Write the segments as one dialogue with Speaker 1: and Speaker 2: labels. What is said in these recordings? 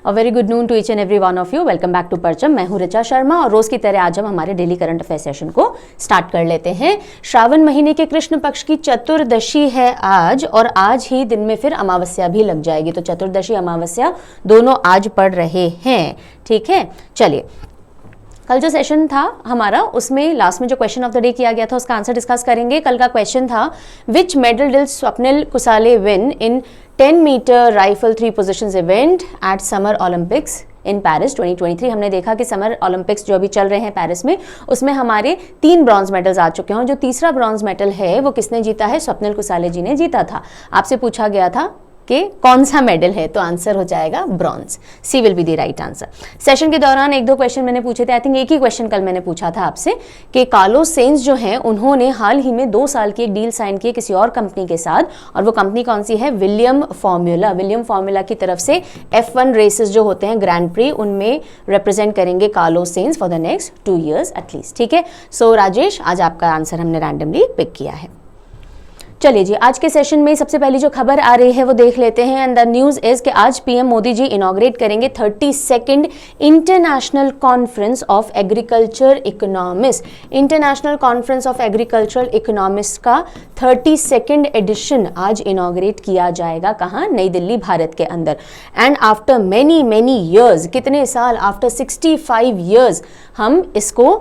Speaker 1: और very good noon to each and every one of you. Welcome back to Parcham. मैं हूं ऋचा शर्मा और रोज की तरह आज हम हमारे डेली करंट अफेयर सेशन को स्टार्ट कर लेते हैं। श्रावण महीने के कृष्ण पक्ष की चतुर्दशी है आज, और आज ही दिन में फिर अमावस्या भी लग जाएगी, तो चतुर्दशी अमावस्या दोनों आज पड़ रहे हैं। ठीक है, चलिए कल जो सेशन था हमारा उसमें लास्ट में जो क्वेश्चन ऑफ द डे किया गया था उसका आंसर डिस्कस करेंगे। कल का क्वेश्चन था which medal did Swapnil Kusale win in 10 metre rifle 3 positions event at summer Olympics in Paris 2023। हमने देखा कि समर ओलंपिक्स जो अभी चल रहे हैं पेरिस में, उसमें हमारे 3 ब्रॉन्ज मेडल्स आ चुके हैं। जो तीसरा ब्रॉन्ज मेडल है वो किसने जीता है? स्वप्निल कुसाले जी ने जीता था। आपसे पूछा गया था कि कौन सा मेडल है, तो आंसर हो जाएगा bronze. C will be the right answer. Session के दौरान 1-2 क्वेश्चन मैंने पूछे थे। आई थिंक एक ही क्वेश्चन कल मैंने पूछा था आपसे कि कार्लोस सेंज जो हैं उन्होंने हाल ही में 2 साल की एक डील साइन की किसी और कंपनी के साथ, और वो कंपनी कौन सी है? William formula. विलियम फॉर्मूला की तरफ से F1 रेसेस जो होते हैं ग्रैंड प्री, उनमें रिप्रेजेंट करेंगे Carlos Sainz for the next 2 years at least. ठीक है, सो राजेश आज आपका आंसर हमने रैंडमली पिक किया है। चलिए जी, आज के सेशन में सबसे पहली जो खबर आ रही है वो देख लेते हैं। एंड द न्यूज इज कि आज पीएम मोदी जी इनॉग्रेट करेंगे 32nd international conference of agriculture economist. International conference of agricultural economist का 32nd एडिशन आज इनॉग्रेट किया जाएगा। कहाँ? नई दिल्ली, भारत के अंदर। And after many many years, कितने साल? आफ्टर 65 years हम इसको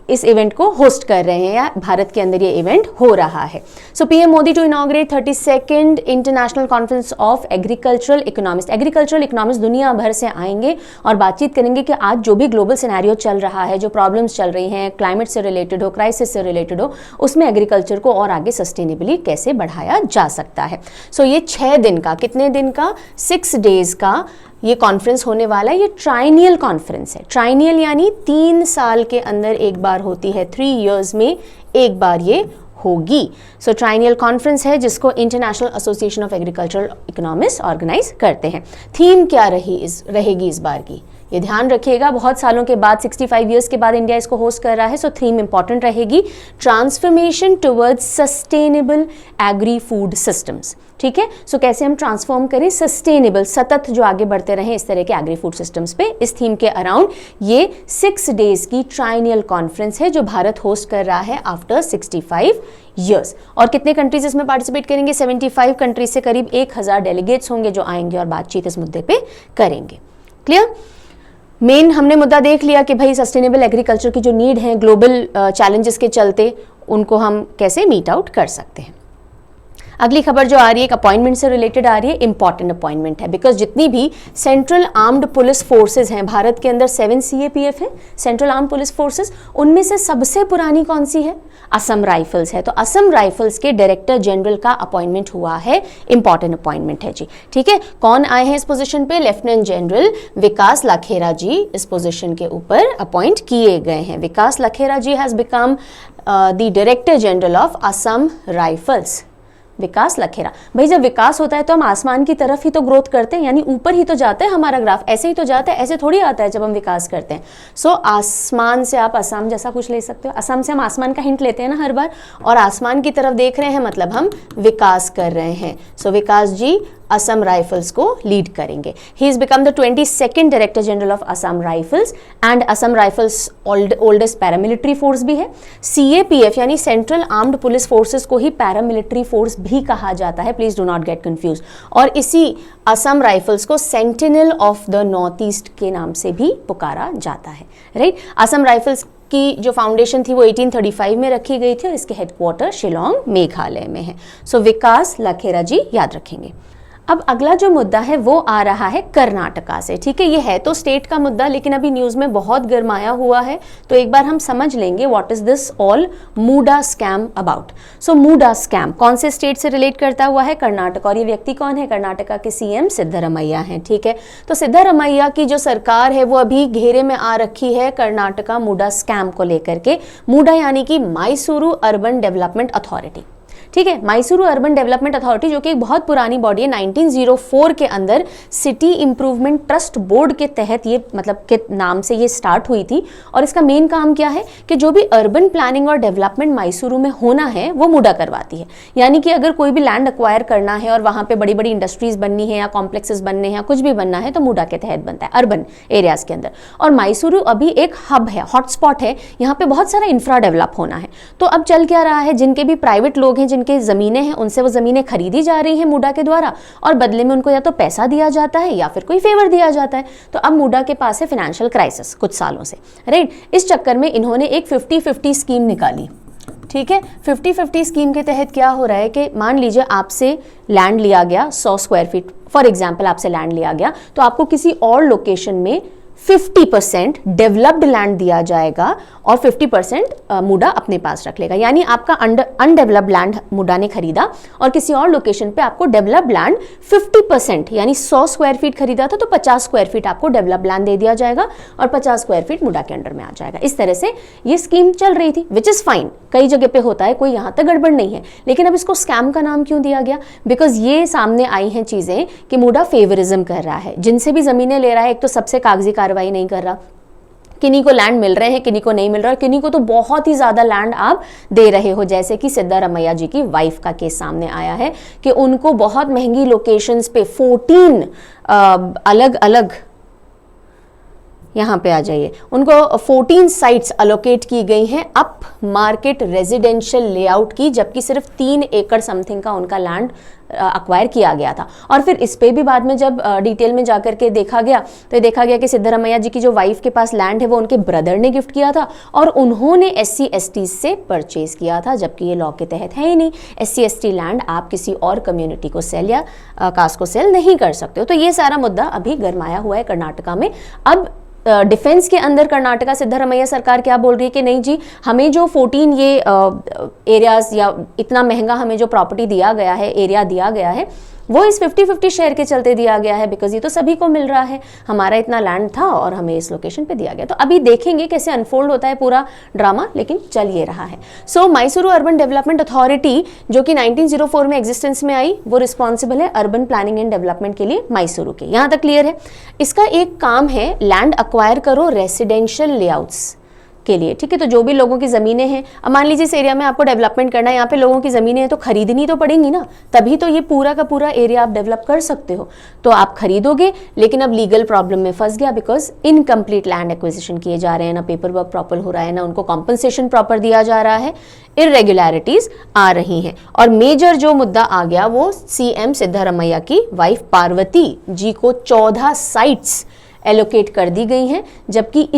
Speaker 1: इस इवेंट को होस्ट कर रहे हैं, या भारत के अंदर ये इवेंट हो रहा है। So PM Modi to inaugurate 32nd international conference of agricultural economist. Agricultural economist दुनिया भर से आएंगे और बातचीत करेंगे कि आज जो भी ग्लोबल सिनेरियो चल रहा है, जो प्रॉब्लम्स चल रही हैं, क्लाइमेट से रिलेटेड हो, क्राइसिस से रिलेटेड हो, उसमें एग्रीकल्चर को और आगे सस्टेनेबली कैसे बढ़ाया जा सकता है। सो ये 6 दिन का, कितने दिन का? 6 days का ये कॉन्फ्रेंस होने वाला है। ये ट्राइनियल कॉन्फ्रेंस है। ट्राइनियल यानी 3 साल के अंदर एक बार होती है, 3 years में एक बार ये होगी। सो ट्राइनियल कॉन्फ्रेंस है जिसको international association of agricultural economist organise करते हैं। थीम क्या रहेगी इस बार की, ये ध्यान रखिएगा। बहुत सालों के बाद, 65 years के बाद इंडिया इसको होस्ट कर रहा है, सो थीम इंपॉर्टेंट रहेगी, transformation towards sustainable agri food systems. ठीक है, सो कैसे हम ट्रांसफॉर्म करें सस्टेनेबल, सतत जो आगे बढ़ते रहें इस तरह के एग्री फूड सिस्टम्स पे। इस थीम के अराउंड ये 6 days की ट्राइनियल कॉन्फ्रेंस है जो भारत होस्ट कर रहा है आफ्टर 65 years। और कितने कंट्रीज इसमें पार्टिसिपेट करेंगे? 75 कंट्रीज से करीब 1000 डेलीगेट्स होंगे जो आएंगे और बातचीत इस मुद्दे पे करेंगे। क्लियर? मेन हमने मुद्दा देख लिया कि भाई सस्टेनेबल एग्रीकल्चर की जो नीड है ग्लोबल चैलेंजेस के चलते, उनको हम कैसे मीट आउट कर सकते हैं। अगली खबर जो आ रही है एक अपॉइंटमेंट से रिलेटेड आ रही है। इंपॉर्टेंट अपॉइंटमेंट है, बिकॉज जितनी भी सेंट्रल आर्म्ड पुलिस फोर्सेज हैं भारत के अंदर, 7 CAPF है सेंट्रल आर्म्ड पुलिस फोर्सेज, उनमें से सबसे पुरानी कौन सी है? असम राइफल्स है। तो असम राइफल्स के डायरेक्टर जनरल का अपॉइंटमेंट हुआ है। इंपॉर्टेंट अपॉइंटमेंट है जी। ठीक है, कौन आए हैं इस पोजीशन पे? लेफ्टिनेंट जनरल विकास लाखेरा जी इस पोजीशन के ऊपर अपॉइंट किए गए हैं। Vikas Lakhera ji has become the director general of Assam Rifles. Vikas Lakhera. भाई जब विकास होता है तो हम आसमान की तरफ ही तो ग्रोथ करते हैं, यानी ऊपर ही तो जाता है हमारा ग्राफ, ऐसे ही तो जाता है, ऐसे थोड़ी आता है जब हम विकास करते हैं। सो आसमान से आप असम जैसा कुछ ले सकते हो। असम से हम आसमान का हिंट लेते हैं ना हर बार, और आसमान की तरफ देख रहे हैं मतलब हम विकास कर रहे हैं। सो विकास जी असम राइफल्स को लीड करेंगे। He is become the 22nd director general of Assam rifles, and Assam rifles oldest paramilitary force भी है। CAPF यानी सेंट्रल आर्म्ड पुलिस फोर्सेस को ही पैरामिलिट्री फोर्स भी कहा जाता है, please do not get confuse. और इसी असम राइफल्स को sentinel of the north east के नाम से भी पुकारा जाता है। राइट, असम राइफल्स की जो फाउंडेशन थी वो 1835 में रखी गई थी और इसके हेडक्वार्टर शिलोंग मेघालय में है। सो विकास लाखेरा जी याद रखेंगे। अब अगला जो मुद्दा है वो आ रहा है कर्नाटका से। ठीक है, ये है तो स्टेट का मुद्दा, लेकिन अभी न्यूज में बहुत गरमाया हुआ है, तो एक बार हम समझ लेंगे what is this all MUDA scam about. So MUDA scam कौन से स्टेट से रिलेट करता हुआ है? कर्नाटक। और ये व्यक्ति कौन है? कर्नाटका के CM सिद्धरमैया हैं। ठीक है, तो सिद्धरमैया की जो सरकार है वो अभी घेरे में आ रखी है कर्नाटका मूडा स्कैम को लेकर के। मूडा यानी कि मैसूरू अर्बन डेवलपमेंट अथॉरिटी। ठीक है। मैसूरू अर्बन डेवलपमेंट अथॉरिटी जो कि एक बहुत पुरानी बॉडी है, 1904 के अंदर सिटी इंप्रूवमेंट ट्रस्ट बोर्ड के तहत ये मतलब के नाम से ये स्टार्ट हुई थी। और इसका मेन काम क्या है कि जो भी अर्बन प्लानिंग और डेवलपमेंट मैसूरू में होना है वो मुडा करवाती है। यानी कि अगर कोई भी लैंड एक्वायर करना है और वहां पे बड़ी बड़ी इंडस्ट्रीज बननी है या कॉम्प्लेक्सेस बनने हैं या कुछ भी बनना है तो मुडा के तहत बनता है अर्बन एरियाज के अंदर। और मैसूरू अभी एक हब है, हॉटस्पॉट है, यहाँ पे बहुत सारा इंफ्रा डेवलप होना है। तो अब चल क्या रहा है, जिनके भी प्राइवेट लोग हैं, जिनके जमीनें हैं, उनसे वो जमीनें खरीदी जा रही हैं मुडा के द्वारा और बदले में उनको या तो पैसा दिया जाता है या फिर कोई फेवर दिया जाता है। तो अब मुडा के पास है फाइनेंशियल क्राइसिस कुछ सालों से, राइट। इस चक्कर में इन्होंने एक 50-50 स्कीम निकाली, ठीक है। 50-50 स्कीम के तहत क्या हो रहा है कि मान लीजिए आपसे लैंड लिया गया 100 स्क्वायर फीट, फॉर एग्जाम्पल आपसे लैंड लिया गया, तो आपको किसी और लोकेशन में 50% डेवलप्ड लैंड दिया जाएगा और 50% मुडा अपने पास रख लेगा। यानी आपका अनडेवलप्ड लैंड मुडा ने खरीदा और किसी और लोकेशन पे आपको डेवलप्ड लैंड 50% यानी 100 स्क्वायर फीट खरीदा था तो 50 स्क्वायर फीट आपको डेवलप्ड लैंड दे दिया जाएगा और 50 स्क्वायर फीट मुडा के अंडर में आ जाएगा। इस तरह से ये स्कीम चल रही थी, विच इज फाइन, कई जगह पे होता है, कोई यहां तक गड़बड़ नहीं है। लेकिन अब इसको स्कैम का नाम क्यों दिया गया? बिकॉज ये सामने आई हैं चीजें कि मुडा फेवरिज्म कर रहा है, जिनसे भी जमीनें ले रहा है, एक तो सबसे कागजी कार्रवाई नहीं कर रहा, किन्हीं को लैंड मिल रहे हैं, किन्हीं को नहीं मिल रहा, किन्हीं को तो बहुत ही ज्यादा लैंड आप दे रहे हो, जैसे कि सिद्धारमैया जी की वाइफ का केस सामने आया है कि उनको बहुत महंगी लोकेशंस पे 14 अलग अलग, यहाँ पे आ जाइए, उनको 14 साइट्स अलोकेट की गई हैं अप मार्केट रेजिडेंशियल लेआउट की, जबकि सिर्फ 3 एकड़ समथिंग का उनका लैंड अक्वायर किया गया था। और फिर इस पे भी बाद में जब डिटेल में जाकर के देखा गया तो देखा गया कि सिद्धारमैया जी की जो वाइफ के पास लैंड है वो उनके ब्रदर ने गिफ्ट किया था और उन्होंने SC/ST से परचेज किया था, जबकि ये लॉ के तहत है ही नहीं। SC/ST लैंड आप किसी और कम्युनिटी को सेल या कास्ट को सेल नहीं कर सकते हो। तो ये सारा मुद्दा अभी गरमाया हुआ है कर्नाटका में। अब डिफेंस के अंदर कर्नाटका सिद्धारमैया सरकार क्या बोल रही है कि नहीं जी, हमें जो 14 ये एरियाज या इतना महंगा हमें जो प्रॉपर्टी दिया गया है, एरिया दिया गया है, वो इस 50-50 शेयर के चलते दिया गया है, बिकॉज ये तो सभी को मिल रहा है, हमारा इतना लैंड था और हमें इस लोकेशन पे दिया गया। तो अभी देखेंगे कैसे अनफोल्ड होता है पूरा ड्रामा, लेकिन चल ये रहा है। सो मैसूरू अर्बन डेवलपमेंट अथॉरिटी जो कि 1904 में एग्जिस्टेंस में आई, वो रिस्पॉन्सिबल है अर्बन प्लानिंग एंड डेवलपमेंट के लिए मैसूरू के। यहाँ तक क्लियर है। इसका एक काम है लैंड अक्वायर करो रेसिडेंशियल लेआउट्स के लिए, ठीक है। तो जो भी लोगों की ज़मीनें हैं, अब मान लीजिए इस एरिया में आपको डेवलपमेंट करना है, यहाँ पे लोगों की ज़मीनें हैं तो खरीदनी तो पड़ेंगी ना, तभी तो ये पूरा का पूरा एरिया आप डेवलप कर सकते हो। तो आप खरीदोगे, लेकिन अब लीगल प्रॉब्लम में फंस गया, बिकॉज इनकम्प्लीट लैंड एक्विजिशन किए जा रहे हैं, ना पेपर वर्क प्रॉपर हो रहा है, ना उनको कॉम्पनसेशन प्रॉपर दिया जा रहा है, इरेगुलरिटीज आ रही हैं। और मेजर जो मुद्दा आ गया वो CM सिद्धारमैया की वाइफ पार्वती जी को 14 साइट्स एलोकेट कर दी गई हैं, जबकि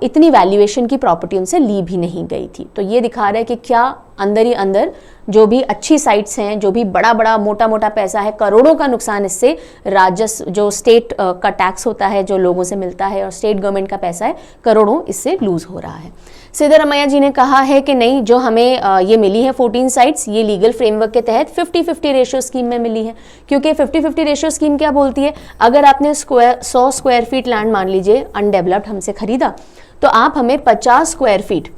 Speaker 1: इतनी वैल्यूएशन की प्रॉपर्टी उनसे ली भी नहीं गई थी। तो ये दिखा रहा है कि क्या अंदर ही अंदर जो भी अच्छी साइट्स हैं, जो भी बड़ा बड़ा मोटा मोटा पैसा है, करोड़ों का नुकसान इससे राजस्व जो स्टेट का टैक्स होता है जो लोगों से मिलता है और स्टेट गवर्नमेंट का पैसा है, करोड़ों इससे लूज हो रहा है। सिद्धारमैया जी ने कहा है कि नहीं, जो हमें ये मिली है 14 साइट्स, ये लीगल फ्रेमवर्क के तहत 50-50 रेशियो स्कीम में मिली है। क्योंकि 50-50 रेशियो स्कीम क्या बोलती है, अगर आपने 100 स्क्वायर फीट लैंड मान लीजिए अनडेवलप्ड हमसे खरीदा, तो आप हमें 50 स्क्वायर फीट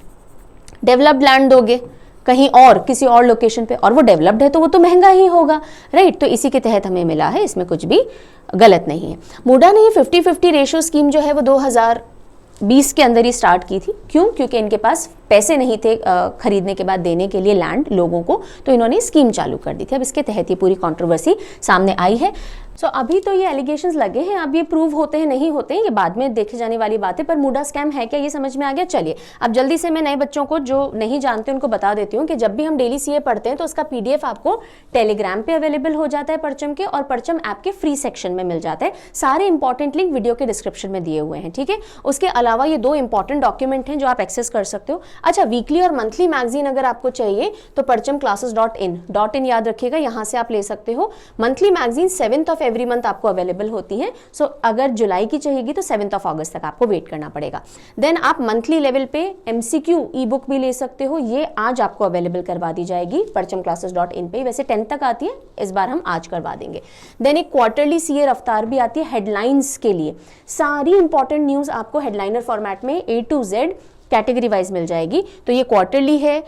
Speaker 1: डेवलप्ड लैंड दोगे कहीं और किसी और लोकेशन पे, और वो डेवलप्ड है तो वो तो महंगा ही होगा, राइट। तो इसी के तहत हमें मिला है, इसमें कुछ भी गलत नहीं है। मुडा ने ये 50-50 रेशियो स्कीम जो है वो 2020 के अंदर ही स्टार्ट की थी। क्यों? क्योंकि इनके पास पैसे नहीं थे खरीदने के बाद देने के लिए लैंड लोगों को, तो इन्होंने स्कीम चालू कर दी थी। अब इसके तहत ये पूरी कंट्रोवर्सी सामने आई है। सो अभी तो ये एलिगेशंस लगे हैं, अब ये प्रूव होते हैं नहीं होते हैं ये बाद में देखे जाने वाली बात है, पर मुडा स्कैम है क्या ये समझ में आ गया। चलिए अब जल्दी से मैं नए बच्चों को जो नहीं जानते उनको बता देती हूँ कि जब भी हम डेली CA पढ़ते हैं तो उसका PDF आपको टेलीग्राम पे अवेलेबल हो जाता है परचम के, और परचम ऐप के फ्री सेक्शन में मिल जाता है। सारे इंपॉर्टेंट लिंक वीडियो के डिस्क्रिप्शन में दिए हुए हैं, ठीक है। उसके अलावा ये 2 इंपॉर्टेंट डॉक्यूमेंट हैं जो आप एक्सेस कर सकते हो। अच्छा, वीकली और मंथली मैगजीन अगर आपको चाहिए तो parchamclasses.in याद रखिएगा, यहाँ से आप ले सकते हो। Monthly magazine 7th of every month आपको अवेलेबल होती हैं। सो अगर जुलाई की चाहिएगी तो 7th ऑफ अगस्त तक आपको वेट करना पड़ेगा। देन आप मंथली लेवल पे MCQ ई बुक भी ले सकते हो, ये आज आपको अवेलेबल करवा दी जाएगी parchamclasses.in पे। वैसे 10th तक आती है, इस बार हम आज करवा देंगे। देन एक क्वार्टरली CA रफ्तार भी आती है हेडलाइंस के लिए, सारी इंपॉर्टेंट न्यूज आपको हेडलाइनर फॉर्मेट में A to Z category wise मिल जाएगी। तो ये क्वार्टरली है,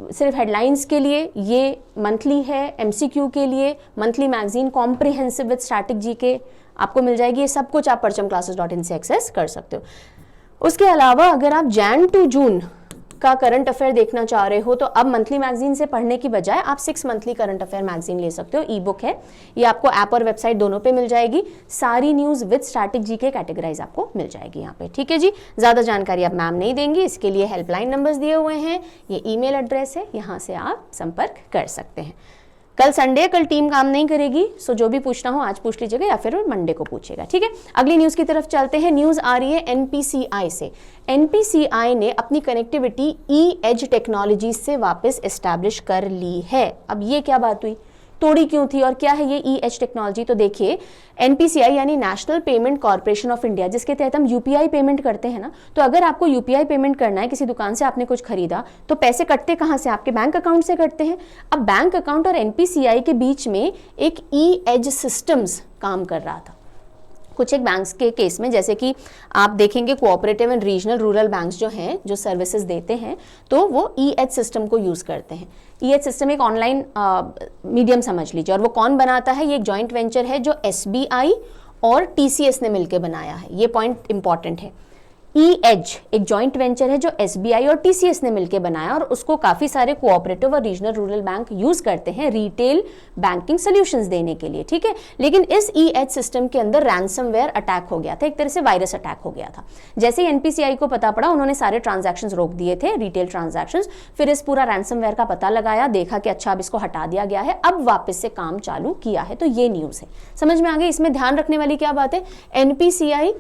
Speaker 1: सिर्फ हेडलाइंस के लिए, ये मंथली है, एमसीक्यू के लिए monthly magazine comprehensive with static GK आपको मिल जाएगी। ये सब कुछ आप parchamclasses.in से एक्सेस कर सकते हो। उसके अलावा अगर आप जैन टू जून का करंट अफेयर देखना चाह रहे हो तो अब मंथली मैगजीन से पढ़ने की बजाय आप 6 मंथली करंट अफेयर मैगजीन ले सकते हो। ई बुक है, ये आपको ऐप और वेबसाइट दोनों पे मिल जाएगी। सारी news with static GK categorise आपको मिल जाएगी यहाँ पे, ठीक है जी। ज्यादा जानकारी अब मैम नहीं देंगी, इसके लिए हेल्पलाइन नंबर्स दिए हुए हैं, ये ईमेल एड्रेस है, यहाँ से आप संपर्क कर सकते हैं। कल संडे, कल टीम काम नहीं करेगी, सो जो भी पूछना हो आज पूछ लीजिएगा या फिर मंडे को पूछेगा, ठीक है। अगली न्यूज की तरफ चलते हैं। न्यूज आ रही है एनपीसीआई से। एनपीसीआई ने अपनी कनेक्टिविटी ई एज टेक्नोलॉजी से वापस एस्टैब्लिश कर ली है। अब ये क्या बात हुई, तोड़ी क्यों थी और क्या है ये ई एज टेक्नोलॉजी? तो देखिए, एनपीसीआई यानी national payment corporation of India, जिसके तहत हम यूपीआई पेमेंट करते हैं ना, तो अगर आपको यूपीआई पेमेंट करना है, किसी दुकान से आपने कुछ खरीदा, तो पैसे कटते कहाँ से? आपके बैंक अकाउंट से कटते हैं। अब बैंक अकाउंट और एनपीसीआई के बीच में एक ई एज सिस्टम्स काम कर रहा था। कुछ एक बैंक्स के केस में, जैसे कि आप देखेंगे cooperative and regional rural banks जो हैं, जो सर्विसेज देते हैं, तो वो ई एच सिस्टम को यूज करते हैं। ई एच सिस्टम एक ऑनलाइन मीडियम समझ लीजिए, और वो कौन बनाता है? ये एक जॉइंट वेंचर है जो एसबीआई और टीसीएस ने मिलकर बनाया है। ये पॉइंट इंपॉर्टेंट है। ई एज एक जॉइंट वेंचर है जो एसबीआई और टीसीएस ने मिलकर बनाया, और उसको काफी सारे कोऑपरेटिव और रीजनल रूरल बैंक यूज करते हैं रिटेल बैंकिंग सॉल्यूशंस देने के लिए, ठीक है। लेकिन इस ई एज सिस्टम के अंदर रैंसमवेयर अटैक हो गया था, एक तरह से वायरस अटैक हो गया था। जैसे ही एनपीसीआई को पता पड़ा, उन्होंने सारे ट्रांजैक्शंस रोक दिए थे, रिटेल ट्रांजैक्शंस। फिर इस पूरा रैंसमवेयर का पता लगाया, देखा कि अच्छा अब इसको हटा दिया गया है, अब वापस से काम चालू किया है। तो ये न्यूज है, समझ में आ गई। इसमें ध्यान रखने वाली क्या बात है? NPCI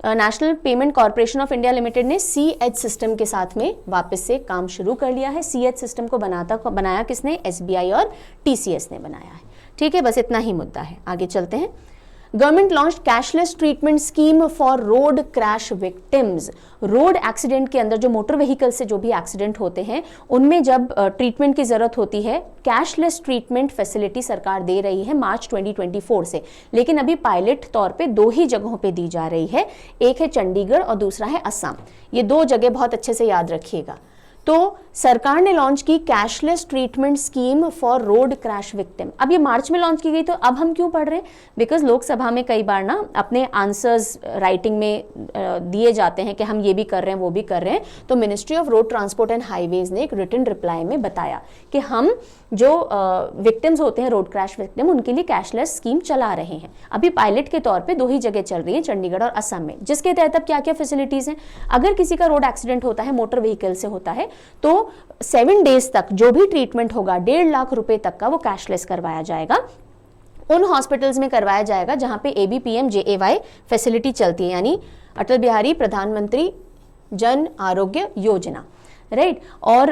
Speaker 1: national payment corporation of India limited ने सी एच सिस्टम के साथ में वापस से काम शुरू कर लिया है। सी एच सिस्टम को बनाया किसने? एसबीआई और टीसीएस ने बनाया है, ठीक है। बस इतना ही मुद्दा है, आगे चलते हैं। Government launch cashless treatment scheme for road crash victims. Road accident के अंदर जो मोटर व्हीकल से जो भी एक्सीडेंट होते हैं, उनमें जब ट्रीटमेंट की जरूरत होती है, कैशलेस ट्रीटमेंट फैसिलिटी सरकार दे रही है मार्च 2024 से। लेकिन अभी पायलट तौर पे 2 ही जगहों पे दी जा रही है, एक है चंडीगढ़ और दूसरा है असम। ये 2 जगह बहुत अच्छे से याद रखिएगा। तो सरकार ने लॉन्च की cashless treatment scheme for road crash victim. अब ये मार्च में लॉन्च की गई, तो अब हम क्यों पढ़ रहे हैं? बिकॉज लोकसभा में कई बार ना अपने आंसर्स राइटिंग में दिए जाते हैं कि हम ये भी कर रहे हैं, वो भी कर रहे हैं। तो ministry of road transport and highways ने एक रिटन रिप्लाई में बताया कि हम जो विक्टिम्स होते हैं, रोड क्रैश विक्टिम, उनके लिए कैशलेस स्कीम चला रहे हैं। अभी पायलट के तौर पे 2 ही जगह चल रही है, चंडीगढ़ और असम में, जिसके तहत अब क्या क्या फैसिलिटीज हैं। अगर किसी का रोड एक्सीडेंट होता है, मोटर व्हीकल से होता है, तो 7 डेज तक जो भी ट्रीटमेंट होगा 1.5 लाख रुपए तक का वो कैशलेस करवाया जाएगा। उन हॉस्पिटल्स में करवाया जाएगा जहां पे ABPMJAY फैसिलिटी चलती है, यानी अटल बिहारी प्रधानमंत्री जन आरोग्य योजना, राइट। और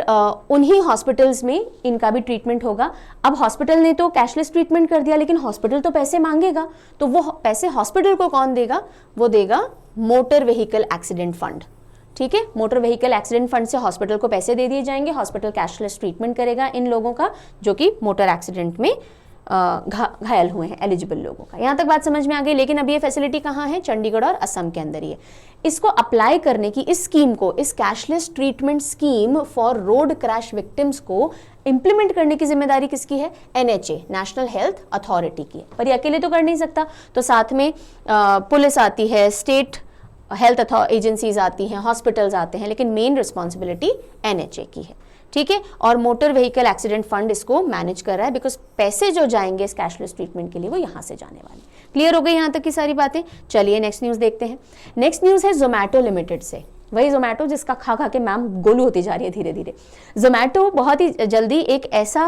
Speaker 1: उन्हीं हॉस्पिटल्स में इनका भी ट्रीटमेंट होगा। अब हॉस्पिटल ने तो कैशलेस ट्रीटमेंट कर दिया, लेकिन हॉस्पिटल तो पैसे मांगेगा, तो वो पैसे हॉस्पिटल को कौन देगा? वो देगा मोटर व्हीकल एक्सीडेंट फंड, ठीक है। मोटर व्हीकल एक्सीडेंट फंड से हॉस्पिटल को पैसे दे दिए जाएंगे, हॉस्पिटल कैशलेस ट्रीटमेंट करेगा इन लोगों का जो कि मोटर एक्सीडेंट में घायल हुए हैं, एलिजिबल लोगों का। यहां तक बात समझ में आ गई। लेकिन अभी ये फैसिलिटी कहाँ है? चंडीगढ़ और असम के अंदर ही है। इसको अप्लाई करने की, इस स्कीम को, इस cashless treatment scheme for road crash victims को इंप्लीमेंट करने की जिम्मेदारी किसकी है? NHA, नेशनल हेल्थ अथॉरिटी की है। पर ये अकेले तो कर नहीं सकता, तो साथ में पुलिस आती है, स्टेट हेल्थ एजेंसीज आती हैं, हॉस्पिटल्स आते हैं, लेकिन मेन रिस्पॉन्सिबिलिटी NHA की है, ठीक है। और मोटर व्हीकल एक्सीडेंट फंड इसको मैनेज कर रहा है, बिकॉज पैसे जो जाएंगे इस कैशलेस ट्रीटमेंट के लिए वो यहां से जाने वाले। क्लियर हो गई यहां तक की सारी बातें? चलिए नेक्स्ट न्यूज देखते हैं। नेक्स्ट न्यूज है जोमैटो लिमिटेड से। वही जोमैटो जिसका खा खा के मैम गोलू होती जा रही है धीरे धीरे। जोमैटो बहुत ही जल्दी एक ऐसा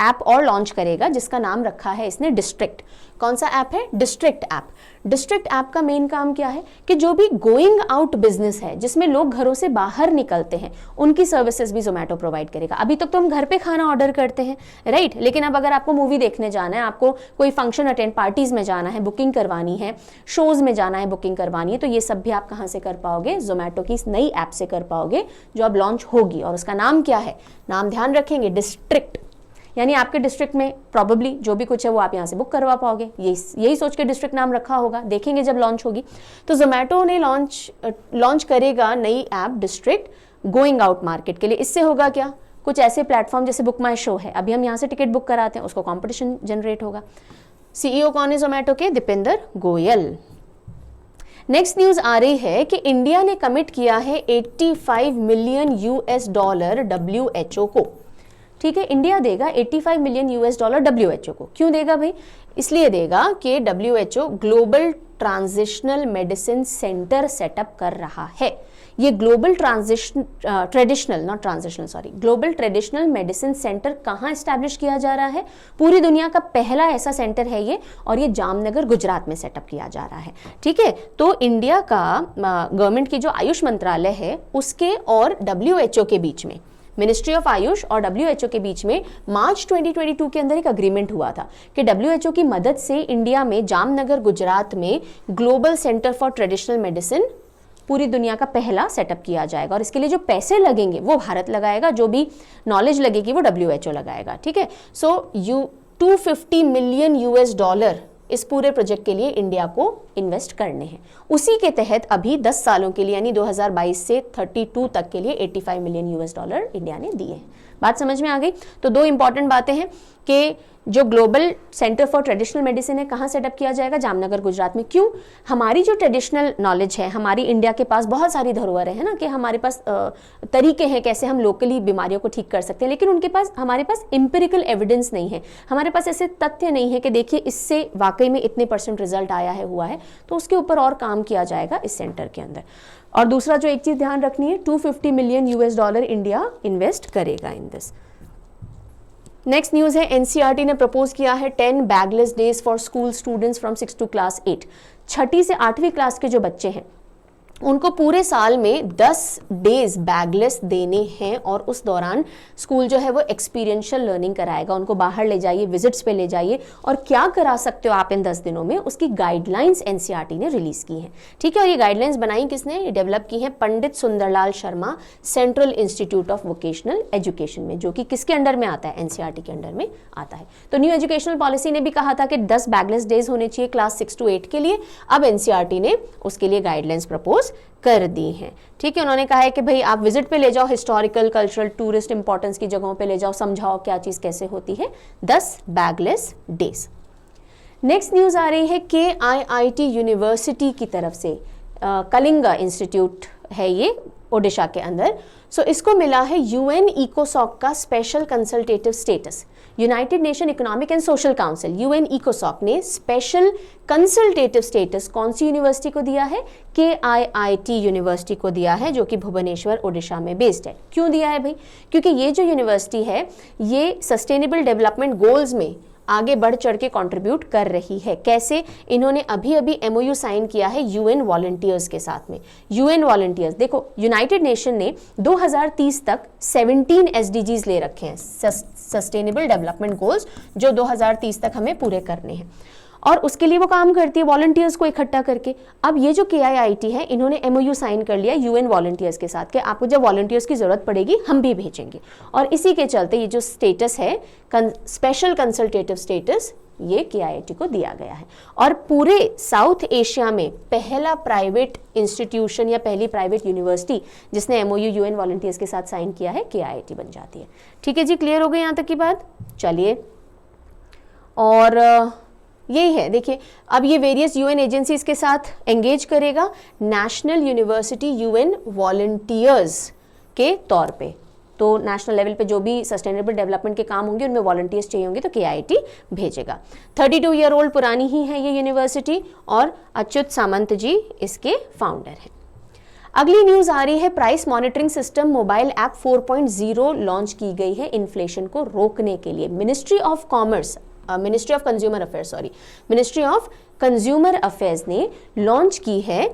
Speaker 1: ऐप और लॉन्च करेगा जिसका नाम रखा है इसने डिस्ट्रिक्ट। कौन सा ऐप है? District app. डिस्ट्रिक्ट ऐप का मेन काम क्या है कि जो भी गोइंग आउट बिजनेस है, जिसमें लोग घरों से बाहर निकलते हैं, उनकी सर्विसेज भी जोमैटो प्रोवाइड करेगा। अभी तक तो हम घर पे खाना ऑर्डर करते हैं, राइट। लेकिन अब अगर आपको मूवी देखने जाना है, आपको कोई फंक्शन अटेंड, पार्टीज में जाना है, बुकिंग करवानी है, शोज में जाना है, बुकिंग करवानी है, तो ये सब भी आप कहाँ से कर पाओगे? जोमैटो की इस नई ऐप से कर पाओगे जो अब लॉन्च होगी। और उसका नाम क्या है? नाम ध्यान रखेंगे, डिस्ट्रिक्ट। यानी आपके डिस्ट्रिक्ट में प्रॉबेबली जो भी कुछ है वो आप यहाँ से बुक करवा पाओगे। यही सोच के डिस्ट्रिक्ट नाम रखा होगा, देखेंगे जब लॉन्च होगी। तो जोमैटो ने लॉन्च करेगा नई app district going out market के लिए। इससे होगा क्या? कुछ ऐसे प्लेटफॉर्म जैसे बुक माई शो है, अभी हम यहाँ से टिकट बुक कराते हैं, उसको कंपटीशन जनरेट होगा। सीईओ कौन है जोमेटो के? दीपेंद्र गोयल। नेक्स्ट न्यूज आ रही है कि इंडिया ने कमिट किया है 85 मिलियन यूएस डॉलर WHO को। ठीक है, इंडिया देगा 85 मिलियन यूएस डॉलर WHO को। क्यों देगा भाई? इसलिए देगा कि WHO global transitional medicine centre setup कर रहा है। ये global global traditional medicine centre कहाँ एस्टैब्लिश किया जा रहा है? पूरी दुनिया का पहला ऐसा सेंटर है ये, और ये जामनगर गुजरात में सेटअप किया जा रहा है। ठीक है, तो इंडिया का गवर्नमेंट की जो आयुष मंत्रालय है उसके और WHO के बीच में, मिनिस्ट्री ऑफ आयुष और WHO के बीच में मार्च 2022 के अंदर एक अग्रीमेंट हुआ था कि WHO की मदद से इंडिया में जामनगर गुजरात में global centre for traditional medicine पूरी दुनिया का पहला सेटअप किया जाएगा, और इसके लिए जो पैसे लगेंगे वो भारत लगाएगा, जो भी नॉलेज लगेगी वो WHO लगाएगा। ठीक है, सो 250 मिलियन यूएस डॉलर इस पूरे प्रोजेक्ट के लिए इंडिया को इन्वेस्ट करने हैं। उसी के तहत अभी 10 सालों के लिए यानी 2022 से 32 तक के लिए 85 मिलियन यूएस डॉलर इंडिया ने दिए हैं। बात समझ में आ गई? तो दो इंपॉर्टेंट बातें हैं कि जो global centre for traditional medicine है कहाँ सेटअप किया जाएगा? जामनगर गुजरात में। क्यों? हमारी जो ट्रेडिशनल नॉलेज है, हमारी इंडिया के पास बहुत सारी धरोहर है ना, कि हमारे पास तरीके हैं कैसे हम लोकली बीमारियों को ठीक कर सकते हैं, लेकिन उनके पास, हमारे पास एम्पिरिकल एविडेंस नहीं है, हमारे पास ऐसे तथ्य नहीं है कि देखिए इससे वाकई में इतने % रिजल्ट आया है, हुआ है। तो उसके ऊपर और काम किया जाएगा इस सेंटर के अंदर। और दूसरा जो एक चीज ध्यान रखनी है, 250 million US dollar India invest करेगा इन दिस। नेक्स्ट न्यूज है, एनसीईआरटी ने प्रपोज किया है 10 bagless days for school students from 6 to class 8। 6ठी से 8वीं क्लास के जो बच्चे हैं उनको पूरे साल में 10 डेज बैगलेस देने हैं, और उस दौरान स्कूल जो है वो एक्सपीरियंशियल लर्निंग कराएगा। उनको बाहर ले जाइए, विजिट्स पे ले जाइए, और क्या करा सकते हो आप इन 10 दिनों में, उसकी गाइडलाइंस एनसीईआरटी ने रिलीज की हैं। ठीक है, और ये गाइडलाइंस बनाई किसने? ये डेवलप की हैं Pandit Sundarlal Sharma central institute of vocational education में, जो कि किसके अंडर में आता है? एनसीईआरटी के अंडर में आता है। तो न्यू एजुकेशनल पॉलिसी ने भी कहा था कि 10 बैगलेस डेज होने चाहिए क्लास 6 to 8 के लिए। अब एनसीईआरटी ने उसके लिए गाइडलाइंस प्रपोज कर दी हैं। ठीक है, उन्होंने कहा है कि भाई आप विजिट पे ले जाओ, हिस्टोरिकल, कल्चरल, टूरिस्ट इंपॉर्टेंस की जगहों पे ले जाओ, समझाओ क्या चीज कैसे होती है। 10 बैगलेस डेज। नेक्स्ट न्यूज आ रही है KIIT यूनिवर्सिटी की तरफ से, कलिंगा इंस्टीट्यूट है ये ओडिशा के अंदर। सो इसको मिला है UN इकोसॉक का special consultative status. United nation economic and social council UN इकोसॉक ने स्पेशल कंसल्टेटिव स्टेटस कौन सी यूनिवर्सिटी को दिया है? KIIT यूनिवर्सिटी को दिया है, जो कि भुवनेश्वर ओडिशा में बेस्ड है। क्यों दिया है भाई? क्योंकि ये जो यूनिवर्सिटी है ये सस्टेनेबल डेवलपमेंट गोल्स में आगे बढ़ चढ़ के कंट्रीब्यूट कर रही है। कैसे? इन्होंने अभी अभी MOU साइन किया है UN वॉलंटियर्स के साथ में। UN वॉलंटियर्स, देखो यूनाइटेड नेशन ने 2030 तक 17 SDGs ले रखे हैं, सस्टेनेबल डेवलपमेंट गोल्स, जो 2030 तक हमें पूरे करने हैं, और उसके लिए वो काम करती है वॉलंटियर्स को इकट्ठा करके। अब ये जो KIIT है, इन्होंने MOU साइन कर लिया UN वॉलंटियर्स के साथ कि आपको जब वॉलंटियर्स की जरूरत पड़ेगी हम भी भेजेंगे, और इसी के चलते ये जो स्टेटस है, स्पेशल कंसल्टेटिव स्टेटस, ये KIIT को दिया गया है। और पूरे साउथ एशिया में पहला प्राइवेट इंस्टीट्यूशन या पहली प्राइवेट यूनिवर्सिटी जिसने MOU UN वॉलंटियर्स के साथ साइन किया है, KIIT बन जाती है। ठीक है जी, क्लियर हो गई यहाँ तक की बात? चलिए, और यही है, देखिए अब ये वेरियस UN एजेंसीज के साथ एंगेज करेगा नेशनल यूनिवर्सिटी UN वॉलंटियर्स के तौर पे। तो नेशनल लेवल पे जो भी सस्टेनेबल डेवलपमेंट के काम होंगे उनमें वॉलंटियर्स चाहिए होंगे तो KIIT भेजेगा। 32 ईयर ओल्ड पुरानी ही है ये यूनिवर्सिटी, और अच्युत सामंत जी इसके फाउंडर हैं। अगली न्यूज आ रही है, price monitoring system mobile app 4.0 launch की गई है इन्फ्लेशन को रोकने के लिए। मिनिस्ट्री ऑफ कंज्यूमर अफेयर्स ने लॉन्च की है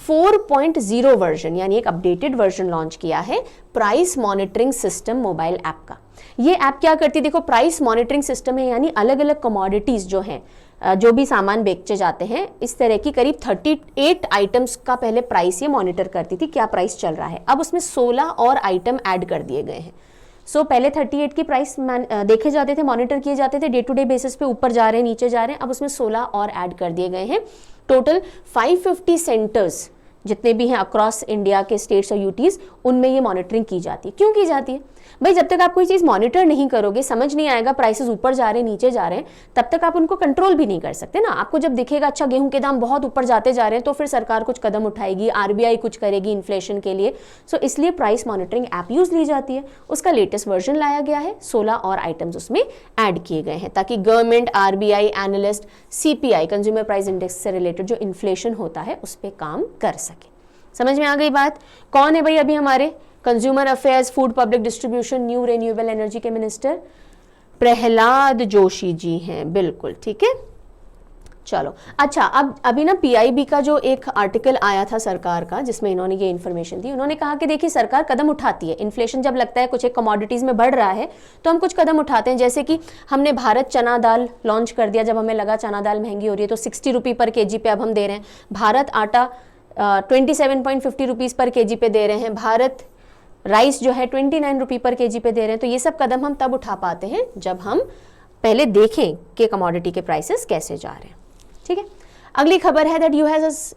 Speaker 1: 4.0 वर्जन, यानी एक अपडेटेड वर्जन लॉन्च किया है price monitoring system mobile app का। ये ऐप क्या करती है? देखो, प्राइस मॉनिटरिंग सिस्टम है, यानी अलग अलग कमोडिटीज जो हैं, जो भी सामान बेचे जाते हैं, इस तरह की करीब 38 आइटम्स का पहले प्राइस ये मॉनिटर करती थी, क्या प्राइस चल रहा है। अब उसमें 16 और आइटम ऐड कर दिए गए हैं। सो पहले 38 की प्राइस देखे जाते थे, मॉनिटर किए जाते थे, डे टू डे बेसिस पे ऊपर जा रहे हैं, नीचे जा रहे हैं। अब उसमें 16 और ऐड कर दिए गए हैं। टोटल 550 सेंटर्स जितने भी हैं अक्रॉस इंडिया के स्टेट्स और यूटीज, उनमें ये मॉनिटरिंग की जाती है। क्यों की जाती है? भाई जब तक आप कोई चीज मॉनिटर नहीं करोगे, समझ नहीं आएगा प्राइसेस ऊपर जा रहे हैं नीचे जा रहे हैं, तब तक आप उनको कंट्रोल भी नहीं कर सकते ना। आपको जब दिखेगा अच्छा गेहूं के दाम बहुत ऊपर जाते जा रहे हैं, तो फिर सरकार कुछ कदम उठाएगी, आरबीआई कुछ करेगी इन्फ्लेशन के लिए। सो इसलिए प्राइस मॉनिटरिंग ऐप यूज ली जाती है। उसका लेटेस्ट वर्जन लाया गया है, 16 और आइटम्स उसमें ऐड किए गए हैं ताकि government, RBI, analyst, CPI, consumer price index से रिलेटेड जो इन्फ्लेशन होता है उस पर काम कर सके। समझ में आ गई बात? कौन है भाई अभी हमारे consumer affairs, food public distribution, new renewable energy के मिनिस्टर? प्रहलाद जोशी जी हैं, बिल्कुल ठीक है। चलो अच्छा, अब अभी ना पीआईबी का जो एक आर्टिकल आया था सरकार का, जिसमें इन्होंने ये इन्फॉर्मेशन दी। उन्होंने कहा कि देखिए सरकार कदम उठाती है, इन्फ्लेशन जब लगता है कुछ एक कमोडिटीज में बढ़ रहा है तो हम कुछ कदम उठाते हैं। जैसे कि हमने भारत चना दाल लॉन्च कर दिया, जब हमें लगा चना दाल महंगी हो रही है तो 60 रुपये पर केजी पे अब हम दे रहे हैं। भारत आटा 27.50 रुपीज़ पर केजी पे दे रहे हैं। भारत राइस जो है 29 रुपये पर केजी पे दे रहे हैं। तो ये सब कदम हम तब उठा पाते हैं जब हम पहले देखें कि कमोडिटी के प्राइसेस कैसे जा रहे हैं। ठीक है, अगली खबर है that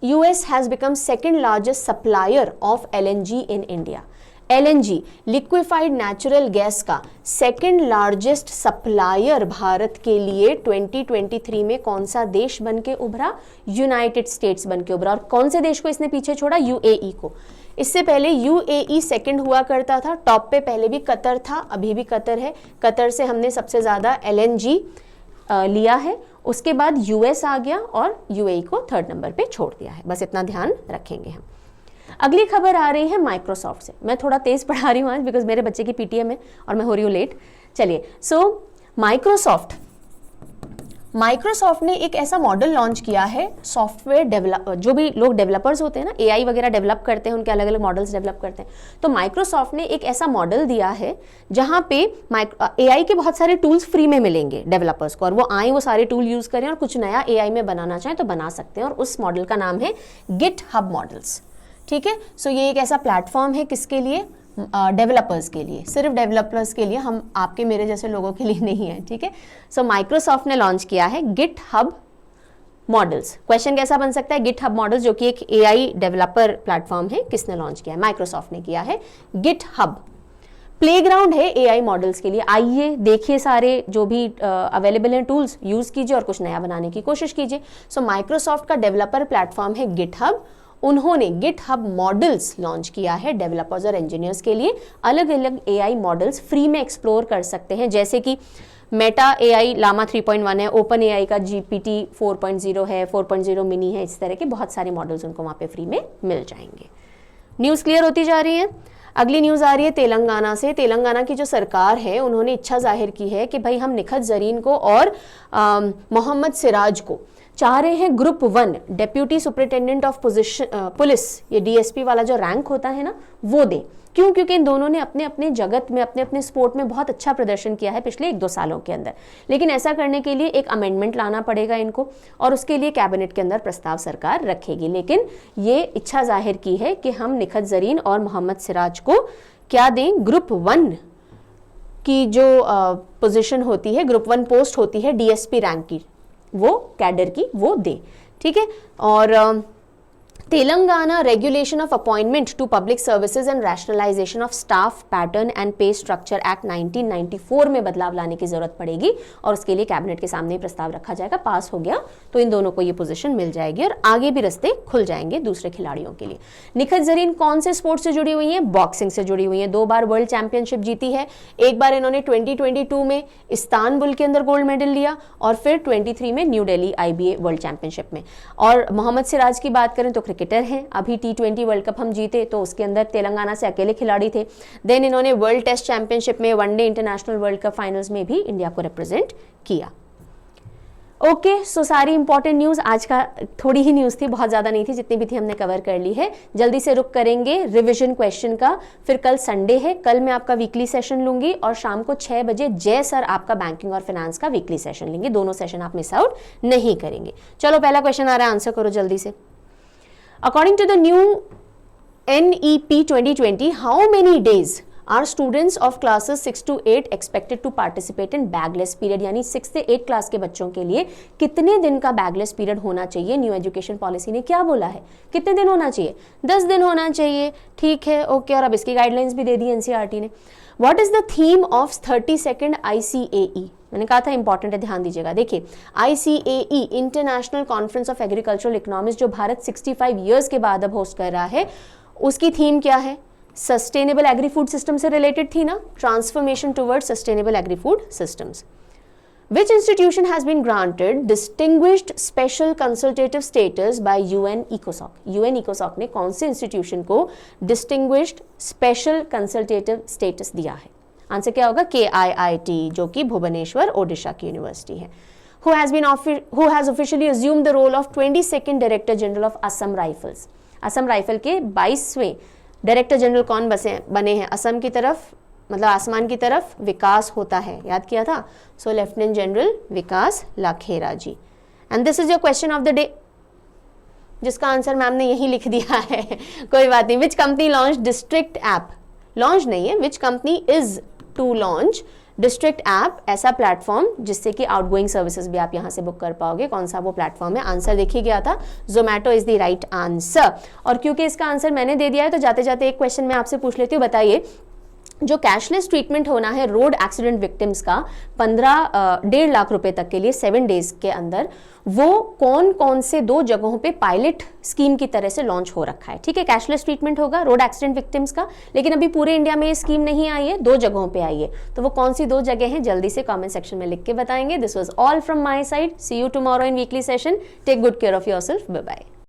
Speaker 1: US has become second largest supplier of LNG in India. LNG, liquefied natural gas का सेकंड लार्जेस्ट सप्लायर भारत के लिए 2023 में कौन सा देश बन के उभरा? यूनाइटेड स्टेट्स बन के उभरा। और कौन से देश को इसने पीछे छोड़ा? यूएई को। इससे पहले यूएई सेकंड हुआ करता था, टॉप पे पहले भी कतर था, अभी भी कतर है। कतर से हमने सबसे ज्यादा एलएनजी लिया है, उसके बाद यूएस आ गया और यूएई को थर्ड नंबर पे छोड़ दिया है। बस इतना ध्यान रखेंगे हम। अगली खबर आ रही है माइक्रोसॉफ्ट से। मैं थोड़ा तेज पढ़ा रही हूँ आज बिकॉज मेरे बच्चे की पीटीएम है और मैं हो रही हूँ लेट। चलिए, सो माइक्रोसॉफ्ट ने एक ऐसा मॉडल लॉन्च किया है, सॉफ्टवेयर डेवलप, जो भी लोग डेवलपर्स होते हैं ना, एआई वगैरह डेवलप करते हैं, उनके अलग अलग मॉडल्स डेवलप करते हैं। तो माइक्रोसॉफ्ट ने एक ऐसा मॉडल दिया है जहां पे एआई के बहुत सारे टूल्स फ्री में मिलेंगे डेवलपर्स को, और वो आए, वो सारे टूल यूज करें और कुछ नया एआई में बनाना चाहें तो बना सकते हैं। और उस मॉडल का नाम है गिटहब मॉडल्स। ठीक है, सो ये एक ऐसा प्लेटफॉर्म है किसके लिए? डेवलपर्स के लिए, सिर्फ डेवलपर्स के लिए, हम आपके मेरे जैसे लोगों के लिए नहीं है। ठीक है, सो माइक्रोसॉफ्ट ने लॉन्च किया है गिटहब मॉडल्स। क्वेश्चन कैसा बन सकता है? गिटहब मॉडल्स जो कि एक एआई डेवलपर प्लेटफॉर्म है, किसने लॉन्च किया है? माइक्रोसॉफ्ट ने किया है। गिटहब प्लेग्राउंड है एआई मॉडल्स के लिए। आइए देखिए सारे जो भी अवेलेबल हैं टूल्स, यूज कीजिए और कुछ नया बनाने की कोशिश कीजिए। सो माइक्रोसॉफ्ट का डेवलपर प्लेटफॉर्म है गिटहब। उन्होंने गिटहब मॉडल्स लॉन्च किया है डेवलपर्स और इंजीनियर्स के लिए। अलग अलग एआई मॉडल्स फ्री में एक्सप्लोर कर सकते हैं, जैसे कि मेटा एआई लामा 3.1 है, ओपन एआई का जीपीटी 4.0 है, 4.0 मिनी है। इस तरह के बहुत सारे मॉडल्स उनको वहाँ पे फ्री में मिल जाएंगे। न्यूज़ क्लियर होती जा रही है। अगली न्यूज़ आ रही है तेलंगाना से। तेलंगाना की जो सरकार है उन्होंने इच्छा जाहिर की है कि भाई हम निखत जरीन को और मोहम्मद सिराज को चाह रहे हैं group 1 deputy superintendent of police, ये डीएसपी वाला जो रैंक होता है ना, वो दें। क्यों? क्योंकि इन दोनों ने अपने अपने जगत में, अपने अपने स्पोर्ट में बहुत अच्छा प्रदर्शन किया है पिछले 1-2 सालों के अंदर। लेकिन ऐसा करने के लिए एक अमेंडमेंट लाना पड़ेगा इनको, और उसके लिए कैबिनेट के अंदर प्रस्ताव सरकार रखेगी। लेकिन ये इच्छा जाहिर की है कि हम निखत जरीन और मोहम्मद सिराज को क्या दें? ग्रुप 1 की जो पोजीशन होती है, ग्रुप 1 पोस्ट होती है डीएसपी रैंक की, वो कैडर की, वो दे। ठीक है, और Telangana regulation of appointment to public services and rationalisation of staff pattern and pay structure act 1994 में बदलाव लाने की जरूरत पड़ेगी, और उसके लिए कैबिनेट के सामने प्रस्ताव रखा जाएगा। पास हो गया तो इन दोनों को ये पोजीशन मिल जाएगी और आगे भी रास्ते खुल जाएंगे दूसरे खिलाड़ियों के लिए। निखत जरीन कौन से स्पोर्ट्स से जुड़ी हुई हैं? बॉक्सिंग से जुड़ी हुई हैं। 2 बार वर्ल्ड चैंपियनशिप जीती है। एक बार इन्होंने 2022 में इस्तानबुल के अंदर गोल्ड मेडल लिया, और फिर 23 में new Delhi IBA world championship में। और मोहम्मद सिराज की बात करें तो क्रिकेटर हैं। अभी T20 वर्ल्ड कप हम जीते तो उसके अंदर तेलंगाना से अकेले खिलाड़ी थे। देन इन्होंने वर्ल्ड टेस्ट चैंपियनशिप में, one day international world cup finals में भी इंडिया को रिप्रेजेंट किया। ओके, सो सारी इंपॉर्टेंट न्यूज आज का, थोड़ी ही न्यूज थी, बहुत ज्यादा नहीं थी, जितनी भी थी हमने कवर कर ली है। जल्दी से रुक करेंगे रिवीजन क्वेश्चन का। फिर कल संडे है, कल मैं आपका वीकली सेशन लूंगी, और शाम को 6 बजे जय सर आपका बैंकिंग और फाइनेंस का वीकली सेशन लेंगे। दोनों सेशन आप मिस आउट नहीं करेंगे। चलो, पहला क्वेश्चन आ रहा है, आंसर करो जल्दी से। According to the new NEP 2020, how many days are students of classes 6 to 8 expected to participate in bagless period, यानी 6 से 8 क्लास के बच्चों के लिए कितने दिन का बैगलेस पीरियड होना चाहिए? न्यू एजुकेशन पॉलिसी ने क्या बोला है? कितने दिन होना चाहिए? 10 दिन होना चाहिए। ठीक है, ओके। और अब इसकी गाइडलाइंस भी दे दी एनसीईआरटी ने। What is the theme of 32nd ICAE? मैंने कहा था इंपॉर्टेंट है, ध्यान दीजिएगा। देखिए, ICAE international conference of agricultural economist, जो भारत 65 ईयर्स के बाद अब होस्ट कर रहा है, उसकी थीम क्या है? सस्टेनेबल एग्री फूड सिस्टम से रिलेटेड थी ना, transformation towards sustainable agri food systems. Which institution has been granted distinguished special consultative status by UN ECOSOC? UN ECOSOC ने कौन से इंस्टीट्यूशन को distinguished special consultative status दिया है? आंसर क्या होगा? KIIT, जो कि भुवनेश्वर ओडिशा की यूनिवर्सिटी है। Who has officially assumed the role of 22nd Director General of Assam Rifles? Assam rifle के 22वें डायरेक्टर जनरल कौन बने हैं? असम की तरफ, मतलब आसमान की तरफ विकास होता है, याद किया था। So lieutenant general Vikas Lakhera ji. And this is your question of the day, जिसका आंसर मैम ने यही लिख दिया है। कोई बात नहीं। Which company launch district app? Launch नहीं है, which company is to launch district app, ऐसा प्लेटफॉर्म जिससे कि आउटगोइंग सर्विसेज भी आप यहां से बुक कर पाओगे। कौन सा वो प्लेटफॉर्म है? आंसर देखिए गया था, Zomato is the right answer. और क्योंकि इसका आंसर मैंने दे दिया है, तो जाते जाते एक क्वेश्चन मैं आपसे पूछ लेती हूँ। बताइए, जो कैशलेस ट्रीटमेंट होना है रोड एक्सीडेंट विक्टिम्स का 1.5 लाख रुपए तक के लिए 7 डेज के अंदर, वो कौन कौन से 2 जगहों पे पायलट स्कीम की तरह से लॉन्च हो रखा है? ठीक है, कैशलेस ट्रीटमेंट होगा रोड एक्सीडेंट विक्टिम्स का, लेकिन अभी पूरे इंडिया में ये स्कीम नहीं आई है, 2 जगहों पे आई है। तो वो कौन सी 2 जगह हैं? जल्दी से कमेंट सेक्शन में लिख के बताएंगे। This was all from my side. See you tomorrow in weekly session. Take good care of yourself. Bye bye.